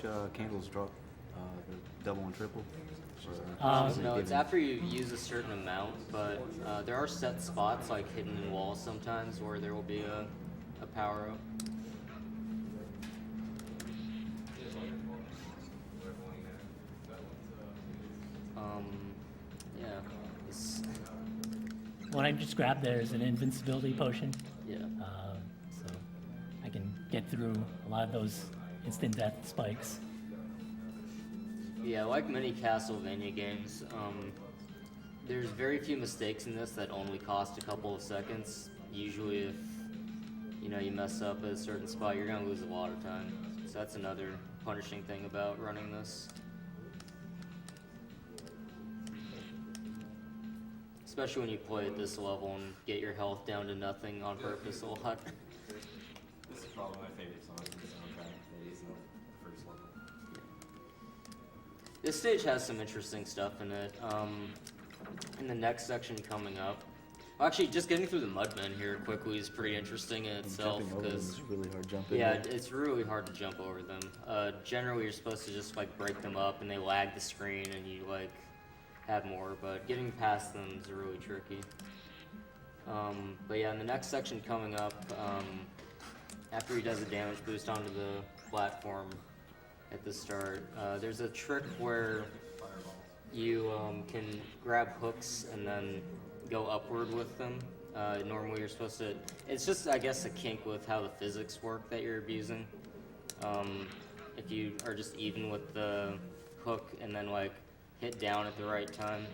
which candles drop? The double and triple? No, it's after you use a certain amount, but there are set spots like hidden in walls sometimes where there will be a power up. Yeah. What I just grabbed there is an invincibility potion. Yeah. So I can get through a lot of those instant death spikes. Yeah, like many Castlevania games, there's very few mistakes in this that only cost a couple of seconds. Usually if, you mess up at a certain spot, you're going to lose a lot of time. So that's another punishing thing about running this. Especially when you play at this level and get your health down to nothing on purpose a lot. This is probably my favorite song in the soundtrack. That is the first level. This stage has some interesting stuff in it. In the next section coming up, actually, just getting through the Mudmen here quickly is pretty interesting in itself. Because it's really hard jumping. Yeah, it's really hard to jump over them. Generally, you're supposed to just break them up, and they lag the screen, and you have more. But getting past them is really tricky. But yeah, in the next section coming up, after he does a damage boost onto the platform at the start, there's a trick where you can grab hooks and then go upward with them. Normally you're supposed to, it's just, I guess, a kink with how the physics work that you're abusing. If you are just even with the hook and then hit down at the right time,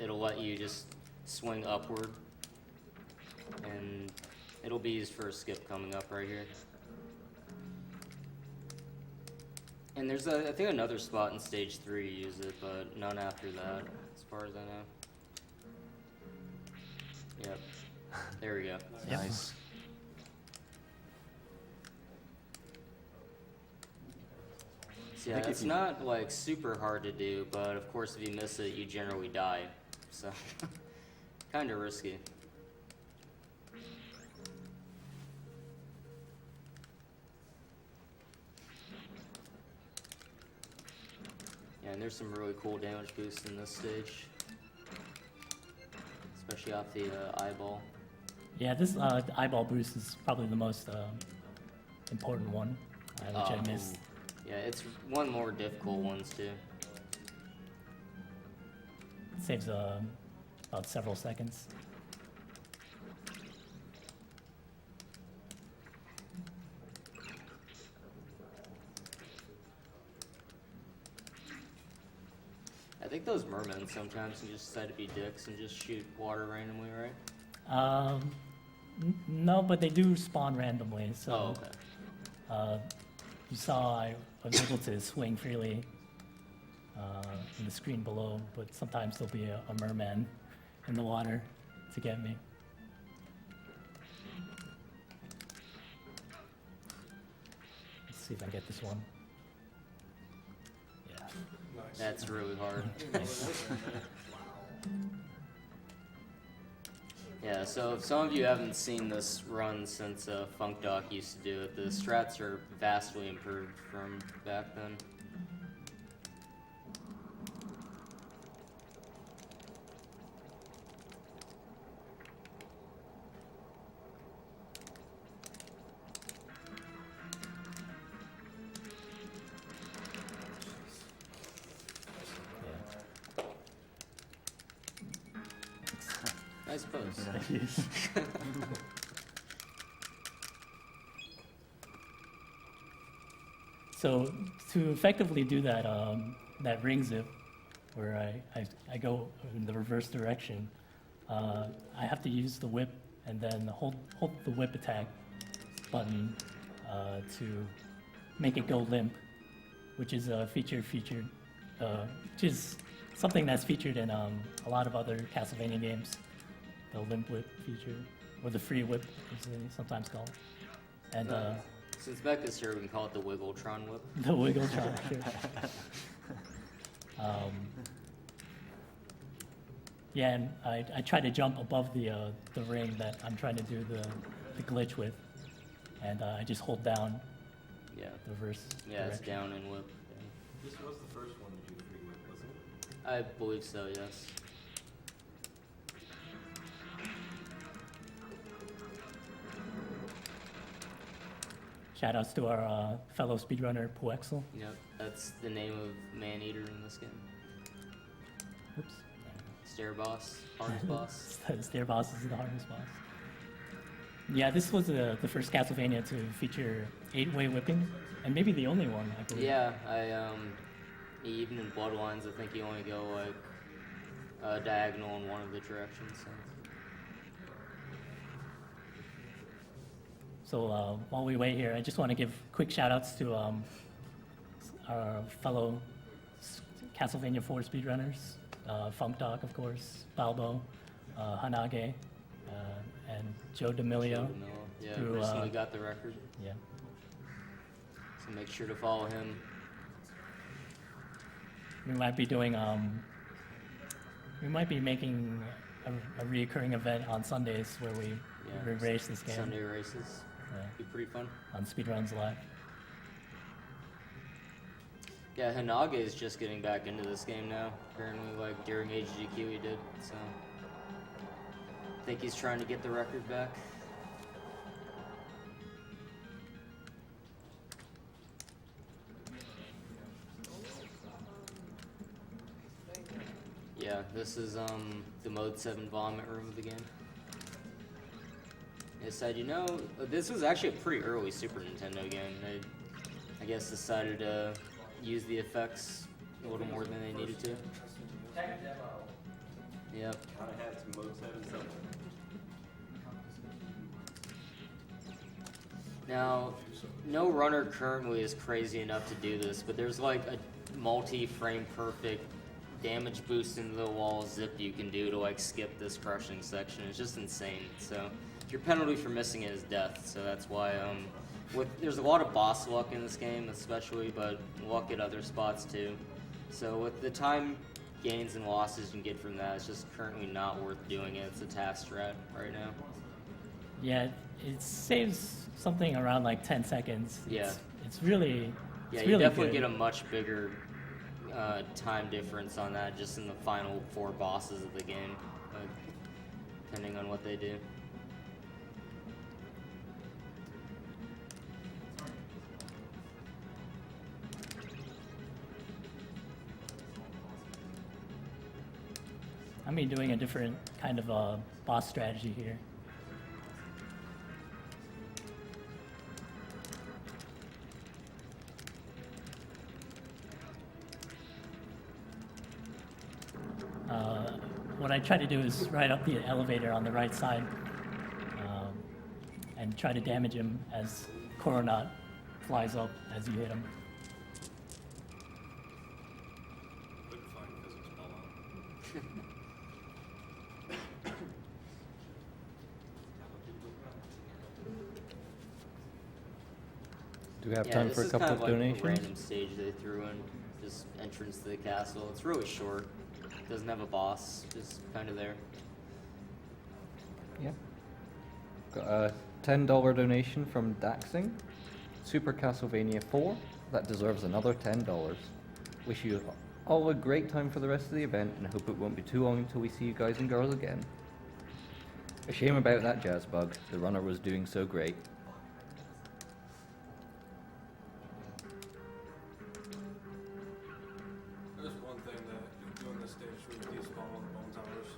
it'll let you just swing upward, and it'll be used for a skip coming up right here. And there's, I think, another spot in stage 3 you use it, but none after that, as far as I know. Yep. There we go. Nice. So yeah, it's not super hard to do, but of course if you miss it, you generally die. So, kind of risky. Yeah, and there's some really cool damage boosts in this stage, especially off the eyeball. Yeah, this eyeball boost is probably the most important one, which I missed. Yeah, it's one of the more difficult ones too. It saves about several seconds. I think those mermen sometimes can just decide to be dicks and just shoot water randomly, right? No, but they do spawn randomly. So, you saw I was able to swing freely in the screen below, but sometimes there'll be a merman in the water to get me. Let's see if I get this one. Yeah. Nice. That's really hard. Yeah, so if some of you haven't seen this run since Funk Doc used to do it, the strats are vastly improved from back then. Nice pose. So to effectively do that that ring zip, where I go in the reverse direction, I have to use the whip and then hold the whip attack button to make it go limp, which is which is something that's featured in a lot of other Castlevania games. The limp whip feature, or the free whip, as they sometimes call it. And since Becca's here, we can call it the Wiggletron whip. the Wiggletron, sure. Yeah, and I try to jump above the ring that I'm trying to do the glitch with, and I just hold down Yeah. the reverse Yeah, it's direction. down and whip. This was the first one to do free whip, wasn't it? I believe so, yes. Shout outs to our fellow speedrunner, Poexel. Yep, that's the name of Man-Eater in this game. Oops. Stair boss, hardest boss. Stair boss is the hardest boss. Yeah, this was the first Castlevania to feature 8-way whipping, and maybe the only one, I believe. Yeah, even in Bloodlines, I think you only go like diagonal in one of the directions. So while we wait here, I just want to give quick shout outs to our fellow Castlevania 4 speedrunners, Funk Dog, of course, Balbo, Hanage, and Joe D'Amelio. Yeah, through, recently got the record, Yeah. so make sure to follow him. We might be doing, we might be making a reoccurring event on Sundays where we race this game. Sunday races. Yeah, Be pretty fun. on Speedruns Live. Yeah, Hanage is just getting back into this game now. Apparently, like during HGQ he did, so I think he's trying to get the record back. Yeah, this is the Mode 7 vomit room of the game. They said, you know, this was actually a pretty early Super Nintendo game. They, I guess, decided to use the effects a little more than they needed to. Yep. Gotta have some mode 7 somewhere. Now, no runner currently is crazy enough to do this, but there's like a multi-frame perfect damage boost into the wall zip you can do to like skip this crushing section. It's just insane. So your penalty for missing it is death. So that's why there's a lot of boss luck in this game, especially, but luck at other spots too. So with the time gains and losses you can get from that, it's just currently not worth doing it. It's a task strat right now. Yeah, it saves something around like 10 seconds. Yeah. It's really, Yeah, it's you really definitely good. get a much bigger time difference on that just in the final 4 bosses of the game, depending on what they do. I'm doing a different kind of boss strategy here. What I try to do is ride up the elevator on the right side and try to damage him as Coronat flies up as you hit him. Couldn't find physics spell out. Do we have Yeah, time this for a is couple kind of of like donations? a random stage they threw in, just entrance to the castle. It's really short. Doesn't have a boss, just kind of there. Yeah. Got a $10 donation from Daxing. Super Castlevania 4. That deserves another $10. Wish you all a great time for the rest of the event and hope it won't be too long until we see you guys and girls again. A shame about that jazz bug. The runner was doing so great. There's one thing that doing this stage should despawn all the bone towers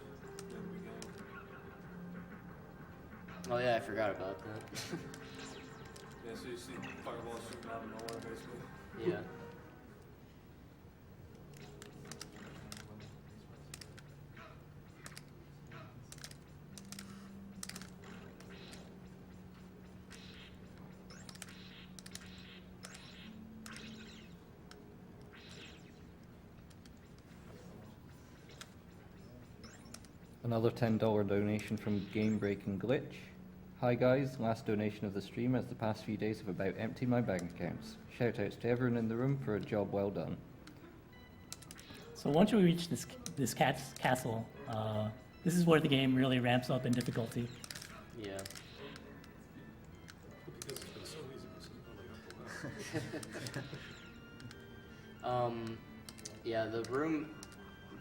in the beginning. Oh yeah, I forgot about that. Yeah, so you see fireballs shooting out of nowhere basically. Yeah. Another $10 donation from Game Breaking Glitch. Hi guys, last donation of the stream as the past few days have about emptied my bank accounts. Shout outs to everyone in the room for a job well done. So once we reach this castle, this is where the game really ramps up in difficulty. Yeah. Because it's been so easy to sneak all the way up the ladder. Yeah, the room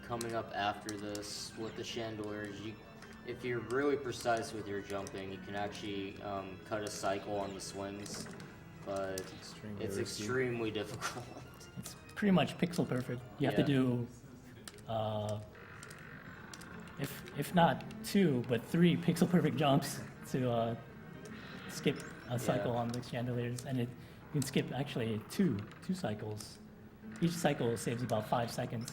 coming up after this with the chandeliers, if you're really precise with your jumping, you can actually cut a cycle on the swings, but it's extremely difficult. It's pretty much pixel perfect. You have to Yeah. do, if not 2, but 3 pixel perfect jumps to skip a cycle Yeah. on the chandeliers, and you can skip actually two cycles. Each cycle saves about 5 seconds.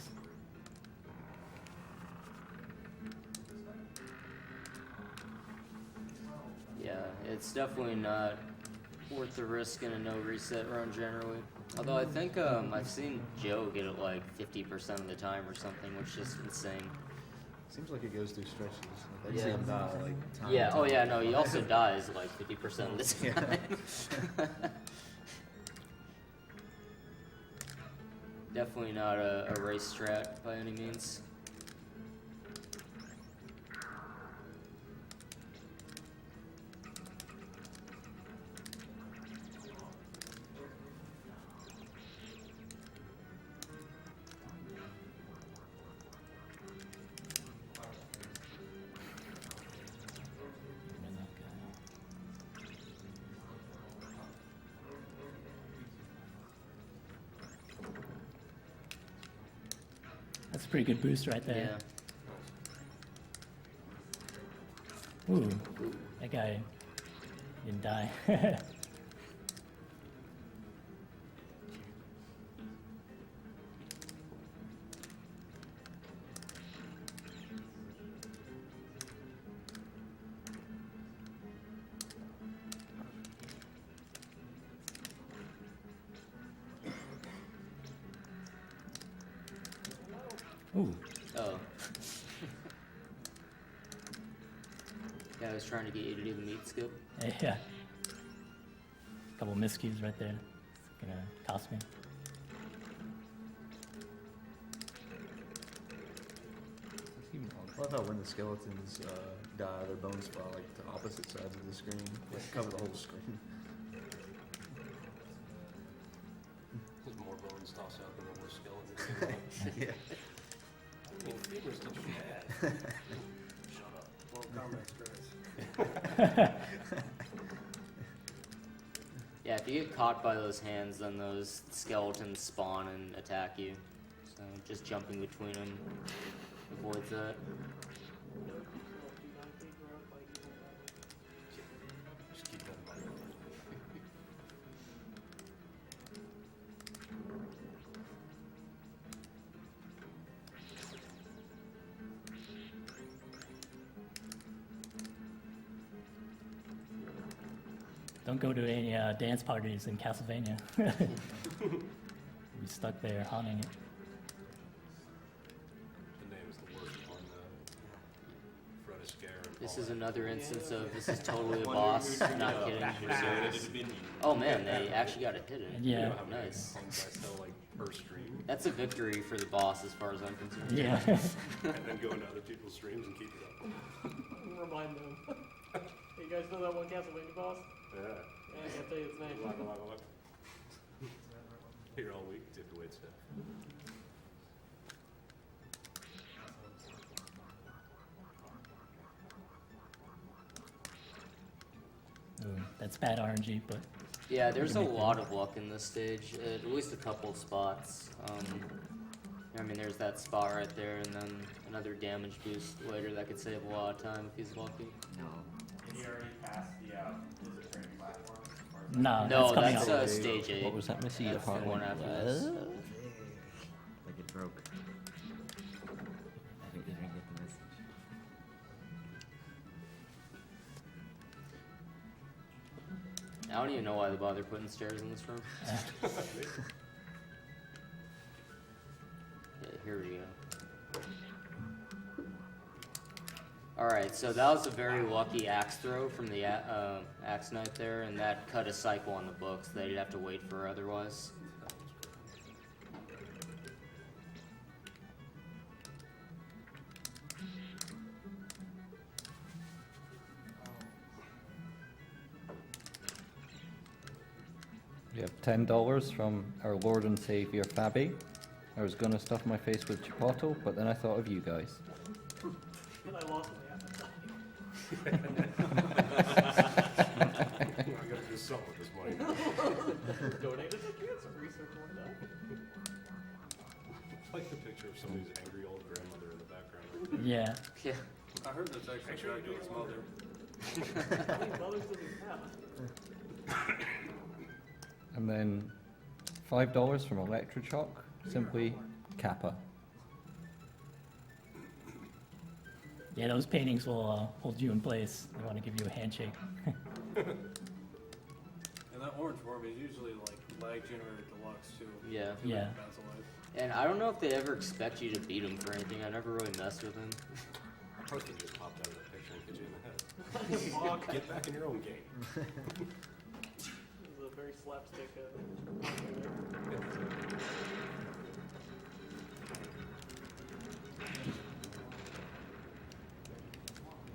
Yeah, it's definitely not worth the risk in a no reset run generally. Although I think I've seen Joe get it like 50% of the time or something, which is just insane. Seems like it goes through stretches. Like, I Yeah. see him die like time. Yeah, and oh time yeah, again. no, he also dies like 50% of the Yeah. time. Definitely not a race strat by any means. That's a pretty good boost right Yeah. there. Ooh, that guy didn't die. Ooh, Oh. Yeah, I was trying to get you to do the meat skip. yeah. Couple miscues right there. It's gonna cost me. I love how when the skeletons die, their bones fall like to opposite sides of the screen, like cover the whole screen. There's more bones tossed out than more skeletons. Yeah. I mean, femurs don't be bad. Shut up. Mortal Kombat strats. Yeah, if you get caught by those hands, then those skeletons spawn and attack you. So just jumping between them avoids that. Just keep that in mind. Don't go to any dance parties in Castlevania. Be stuck there haunting it. The name is the worst one. Fred Astaire and This Paul is Abdul. another instance of this is totally a boss, not kidding. We're serious. Oh man, they actually got it hidden. You Yeah. know how many Nice. homes I sell like per stream, That's a victory for the boss as far as I'm concerned. Yeah. and then go into other people's streams and keep it up. Remind them. You guys know that one Castlevania boss? Yeah. Yeah, I can't tell you its name. Look. Here all week, did the wait stuff. Ooh, that's bad RNG, but Yeah, there's a lot of luck in this stage, at least a couple of spots. I mean, there's that spot right there, and then another damage boost later that could save a lot of time if he's lucky. Did he already pass the training platform? Or is that- no, No, coming that's up. stage 8. What was that, Missy? That's the one after this. Like it broke. I think they didn't get the message. I don't even know why they bother putting stairs in this room. Yeah, here we go. Alright, so that was a very lucky axe throw from the axe knight there, and that cut a cycle on the books that you'd have to wait for otherwise. We have $10 from our Lord and Savior Fabi. I was gonna stuff my face with Chipotle, but then I thought of you guys. And I lost my appetite. I gotta do something with this money. Donated to cancer research, why not? I like the picture of somebody's angry old grandmother in the background. Yeah. Yeah. I heard that's actually Dracula's mother. How many mothers does he have? And then $5 from Electrochoc, simply Kappa. Yeah, those paintings will hold you in place. They want to give you a handshake. And that orange worm is usually like lag generator deluxe too. Yeah. Yeah. Bounce alive. And I don't know if they ever expect you to beat him for anything. I never really messed with him. I probably just popped out of that picture and hit you in the head. Get back in your own game. This is a very slapstick.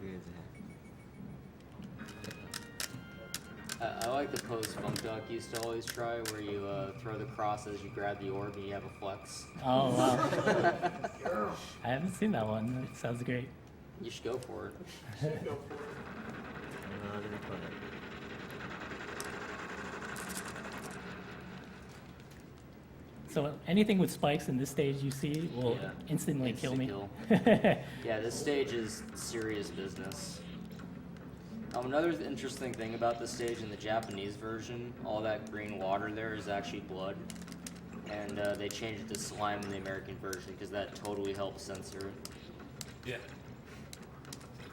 Who is that? I like the pose Funk Duck used to always try, where you throw the cross as you grab the orb and you have a flex. Oh, wow. I haven't seen that one. It sounds great. You should go for it. I'm not gonna put it. So anything with spikes in this stage you see will Yeah. instantly kill me. Yeah, this stage is serious business. Another interesting thing about this stage in the Japanese version, all that green water there is actually blood. And they changed it to slime in the American version because that totally helps censor it. Yeah.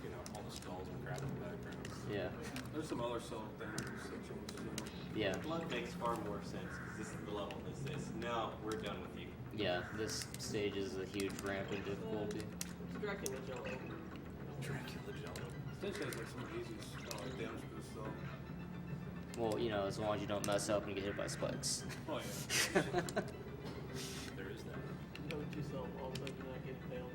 You know, all the skulls and crap in the background. Yeah, There's some other cell damage sections too. yeah, Blood makes far more sense because this is the level this is. No, we're done with you. yeah. This stage is a huge ramp in difficulty. Dracula Jello. Dracula Jello. Stage has like some of the easiest damage boosts though. Well, you know, as long as you don't mess up and get hit by spikes. Oh yeah. There is that. Note to yourself, also do not get failed.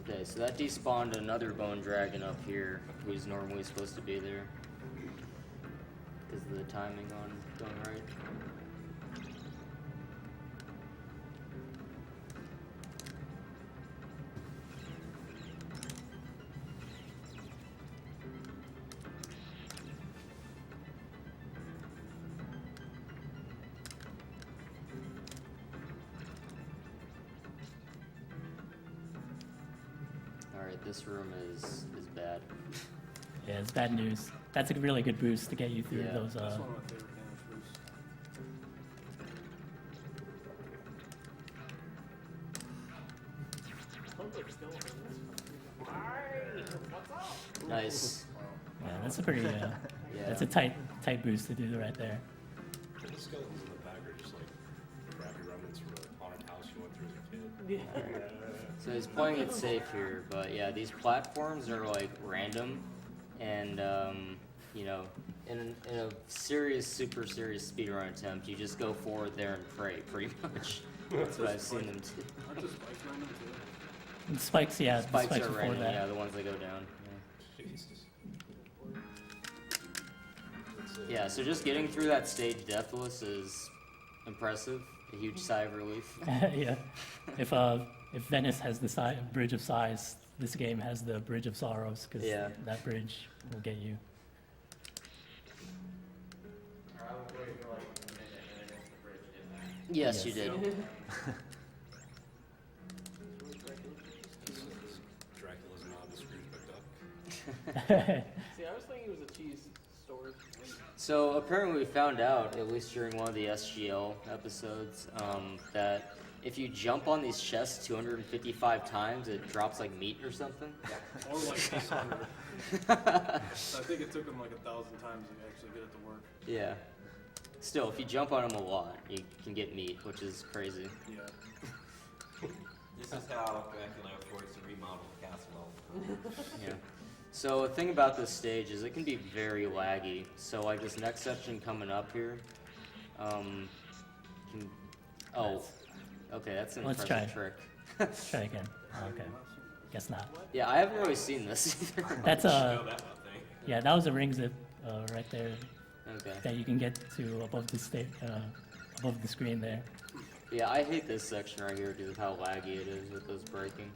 Okay, so that despawned another bone dragon up here, who's normally supposed to be there. Because of the timing on going right. Alright, this room is bad. Yeah, it's bad news. That's a really good boost to get you through Yeah. those. That's one of my favorite damage boosts. Nice. Yeah, that's a pretty. Yeah. That's a tight boost to do right there. The skeletons in the back are just like crappy remnants from a haunted house you went through as a kid. So he's playing it safe here, but yeah, these platforms are like random, and you know, in a serious, super serious speedrun attempt, you just go forward there and pray, pretty much. That's what I've seen them do. Aren't the spikes random too? And spikes, yeah, the Spikes spikes are before random, that. yeah, the ones that go down. Jesus. Yeah, so just getting through that stage deathless is impressive. A huge sigh of relief. Yeah. If Venice has the Bridge of Sighs, this game has the Bridge of Sorrows because Yeah. that bridge will get you. Yes, Yes. you did. Dracula's not the Scrooge McDuck. See, I was thinking it was a cheese storage. So apparently we found out, at least during one of the SGL episodes, that if you jump on these chests 255 times, it drops like meat or something. Or like 600. I think it took them like 1,000 times to actually get it to work. Yeah. Still, if you jump on them a lot, you can get meat, which is crazy. Yeah. This is how Dracula affords to remodel the castle. Yeah. So the thing about this stage is it can be very laggy. So like this next section coming up here, Okay, that's an Let's impressive try. trick. Try again. Okay. Guess not. Yeah, I haven't really seen this either. That's Know that one thing. yeah, that was a ring zip right there Okay. that you can get to above the above the screen there. Yeah, I hate this section right here due to how laggy it is with those braking.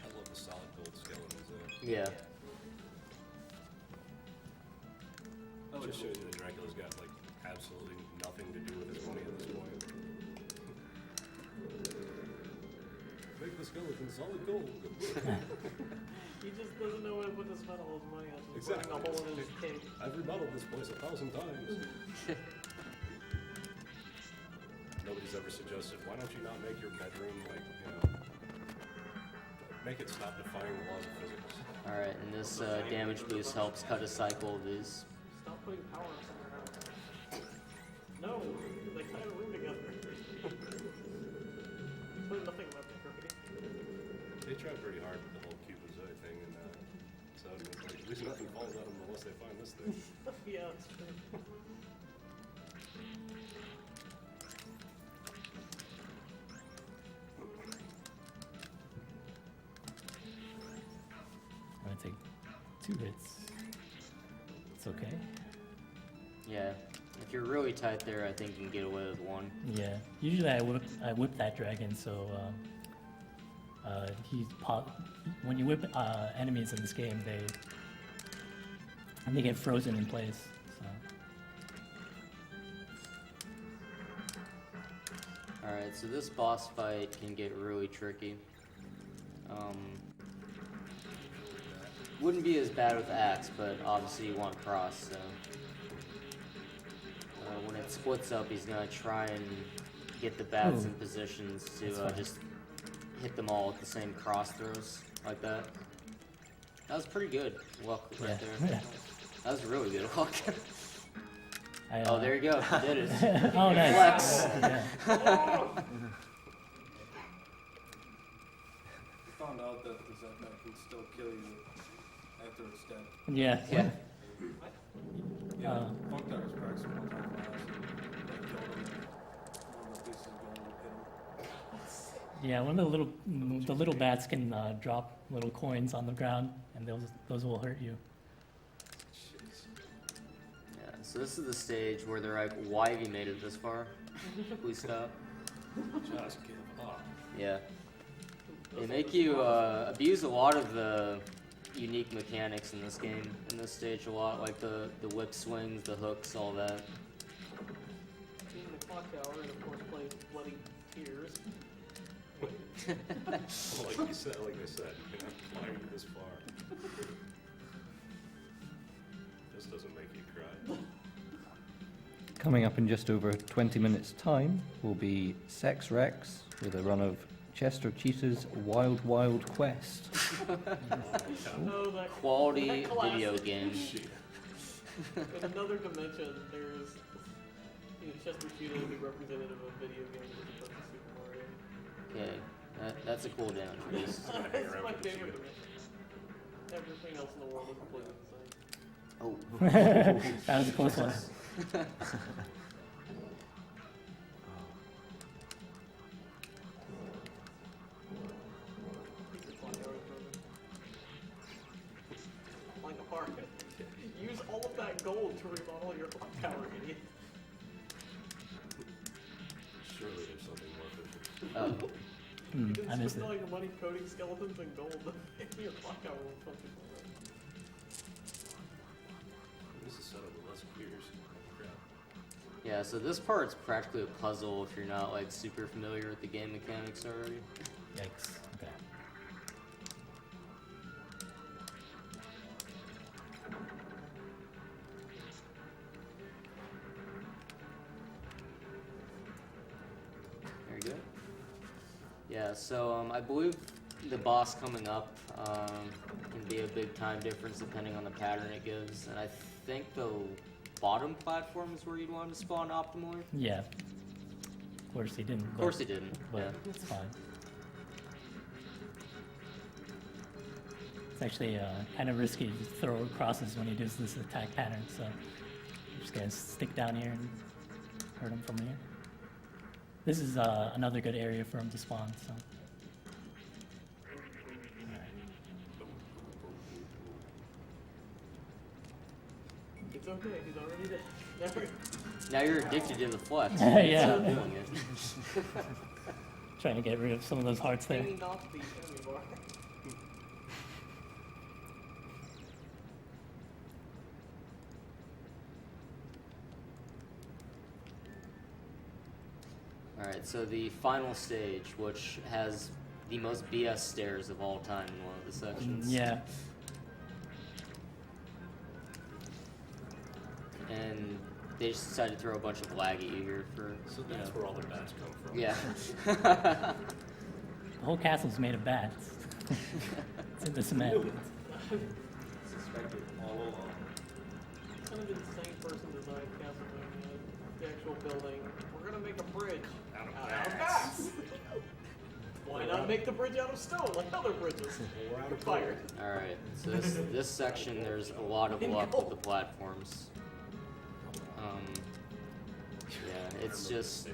I love the solid gold skeletons though. Yeah. It just shows you that Dracula's got like absolutely nothing to do with his money at this point. Make the skeleton solid gold. He just doesn't know what to spend all his money on. He's Exactly. putting a hole in his cake. I've remodeled this place 1,000 times. Nobody's ever suggested, why don't you not make your bedroom like, you know, make it stop defying the laws of physics. Alright, and this damage boost helps cut a cycle of these. Stop putting power on something else. No, they tie a room together. Put nothing about the crooked. They tried pretty hard with the whole Cuban thing, and so it's like, at least nothing falls out of them unless they find this thing. Yeah, that's true. I'm gonna take 2 hits. It's okay. Yeah. If you're really tight there, I think you can get away with 1. Yeah. Usually I whip that dragon, so when you whip enemies in this game, they get frozen in place. So. Alright, so this boss fight can get really tricky. Wouldn't be as bad with axe, but obviously you want cross, so... when it splits up, he's gonna try and get the bats in positions to just hit them all with the same cross throws, like that. That was pretty good luck right there. Yeah. That was really good luck. I, Oh, there you go, you did it. Oh, nice. Flex. Yeah. Found out that the Zetman can still kill you after it's dead. Yeah. Yeah. Yeah, Funk Dog's practicing one time for us. They killed him. One of the pieces of gold hit him. Yeah, one of the little bats can drop little coins on the ground, and those will hurt you. Yeah, so this is the stage where they're like, why have you made it this far? Please stop. Just give up. Yeah. They make you abuse a lot of the unique mechanics in this game, in this stage a lot, like the whip swings, the hooks, all that. Being the clock tower, and of course play Bloody Tears. Like they said, you can fly you this far. This doesn't make you cry. Coming up in just over 20 minutes' time will be Sex Rex with a run of Chester Cheetah's Wild Wild Quest. Oh, that Quality that classic. video game. In another dimension, there's Chester Cheetah is a representative of video games as opposed to Super Mario. Okay, that's a cool down for this. That's my favorite dimension. Everything else in the world is completely the same. Oh. That was a close one. Keep the clock tower frozen. Flying apart. Use all of that gold to remodel your clock tower, idiot. Surely there's something more efficient. Oh. Hmm, You I can missed spend it. all your money coating skeletons in gold. Your clock tower will function for it. This is set up with less gears. Crap. Yeah, so this part's practically a puzzle if you're not like super familiar with the game mechanics already. Yikes. Okay. Very good. Yeah, so I believe the boss coming up can be a big time difference depending on the pattern it gives, and I think the bottom platform is where you'd want to spawn optimally. Yeah. Of course he didn't. Of course he didn't. But Yeah. it's fine. It's actually kind of risky to throw crosses when he does this attack pattern, so I'm just gonna stick down here and hurt him from here. this is another good area for him to spawn. So. It's okay, he's already dead. Never. Now you're addicted to the flex. Yeah. Stop doing it. Trying to get rid of some of those hearts there. Hanging off the enemy bar. Alright, so the final stage, which has the most BS stairs of all time in one of the sections. Yeah. And they just decided to throw a bunch of lag at you here for, So that's where all the bats come from. yeah. The whole castle's made of bats. It's in the cement. Suspected all along. Kind of insane person designed Castlevania, the actual building. We're gonna make a bridge Out of out of bats. bats. Why not make the bridge out of stone like other bridges? We're out of Fired. Alright, so this section, there's a lot of luck with the platforms. Yeah, it's just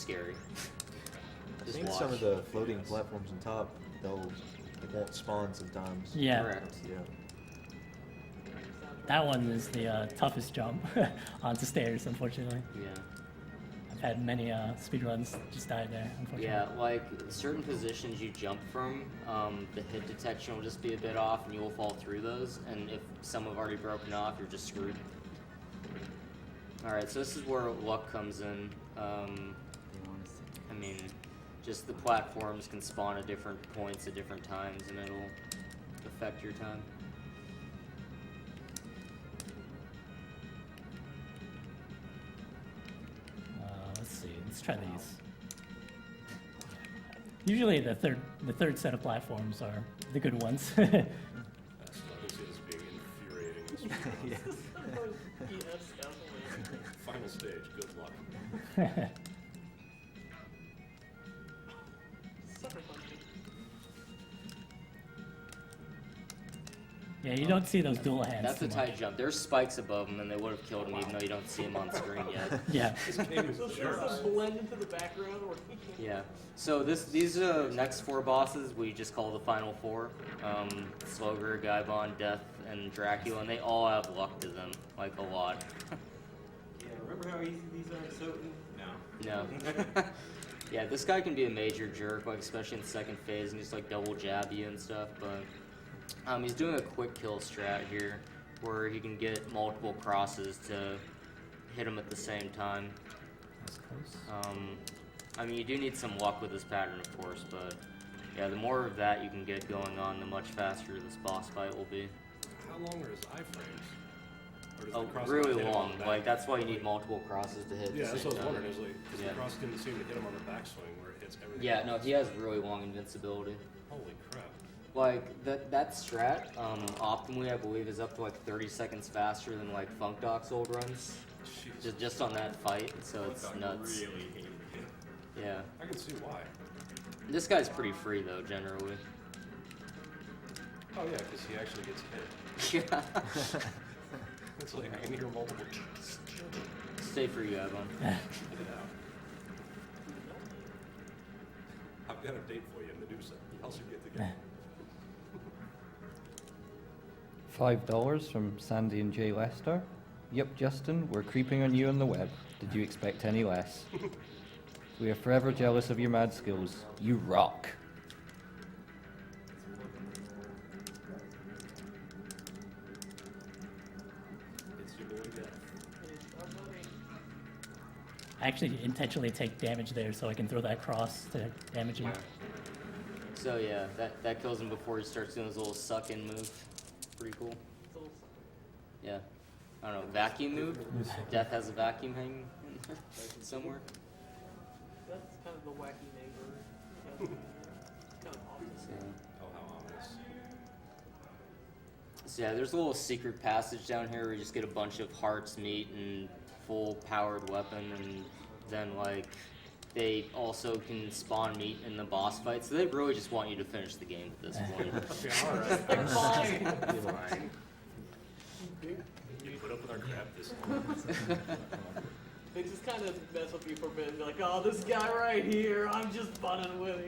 scary. I Just think watch. some of the floating platforms on top, they won't spawn sometimes. Yeah. Correct. Yeah. That one is the toughest jump onto stairs, unfortunately. Yeah. I've had many speedruns just die there, unfortunately. Yeah, like certain positions you jump from, the hit detection will just be a bit off and you will fall through those. And if some have already broken off, you're just screwed. Alright, so this is where luck comes in. I mean, just the platforms can spawn at different points at different times and it'll affect your time. Let's see. Let's try these. Usually the third set of platforms are the good ones. That's what I see as being infuriating. This one. Yeah. Yes, Castlevania. Final stage, good luck. Sucker punch. Yeah, you don't see those dual hands. That's too a much. tight jump. There's spikes above them and they would have killed him even though you don't see them on screen yet. Yeah. This game is Does jerks. this blend into the background or Yeah. So these next four bosses we just call the final four. Slogar, Gaibon, Death, and Dracula, and they all have luck to them, like a lot. Yeah, remember how easy these are so No. No. Yeah, this guy can be a major jerk, like especially in the second phase, and just like double jab you and stuff. But he's doing a quick kill strat here, where he can get multiple crosses to hit him at the same time. That's close. I mean, you do need some luck with this pattern, of course, but yeah, the more of that you can get going on, the much faster this boss fight will be. How long are his iframes? Or does Oh, the cross really hit him on long. the back? Like that's why you need multiple crosses to hit. Yeah, at the that's same what I was time. wondering. Is like, because Yeah. the cross didn't seem to hit him on the backswing where it hits everything. Yeah, no, he has really long invincibility. Holy crap. Like that strat, optimally I believe is up to like 30 seconds faster than like Funk Doc's old runs. Jeez. Just on that fight, so it's I nuts. really hated him. Yeah. I can see why. This guy's pretty free though, generally. Oh yeah, because he actually gets hit. Yeah. It's like I can hear multiple. Stay free, Avon. Get it out. I've got a date for you in Medusa. I'll should get together. $5 from Sandy and Jay Lester. Yep, Justin, we're creeping on you on the web. Did you expect any less? We are forever jealous of your mad skills. You rock. It's your boy Death. I actually intentionally take damage there so I can throw that cross to damage him. So yeah, that kills him before he starts doing his little suck-in move. Pretty cool. Yeah. I don't know, vacuum move? Death has a vacuum hanging in there somewhere. That's kind of the wacky neighbor. Kind of obvious. So, Oh, how ominous. so yeah, there's a little secret passage down here where you just get a bunch of hearts, meat, and full powered weapon, and then like they also can spawn meat in the boss fight. So they really just want you to finish the game at this point. Yeah, all right. Fine. You put up with our crap this time. They just kind of mess with you for a bit and be like, oh, this guy right here, I'm just funning with you.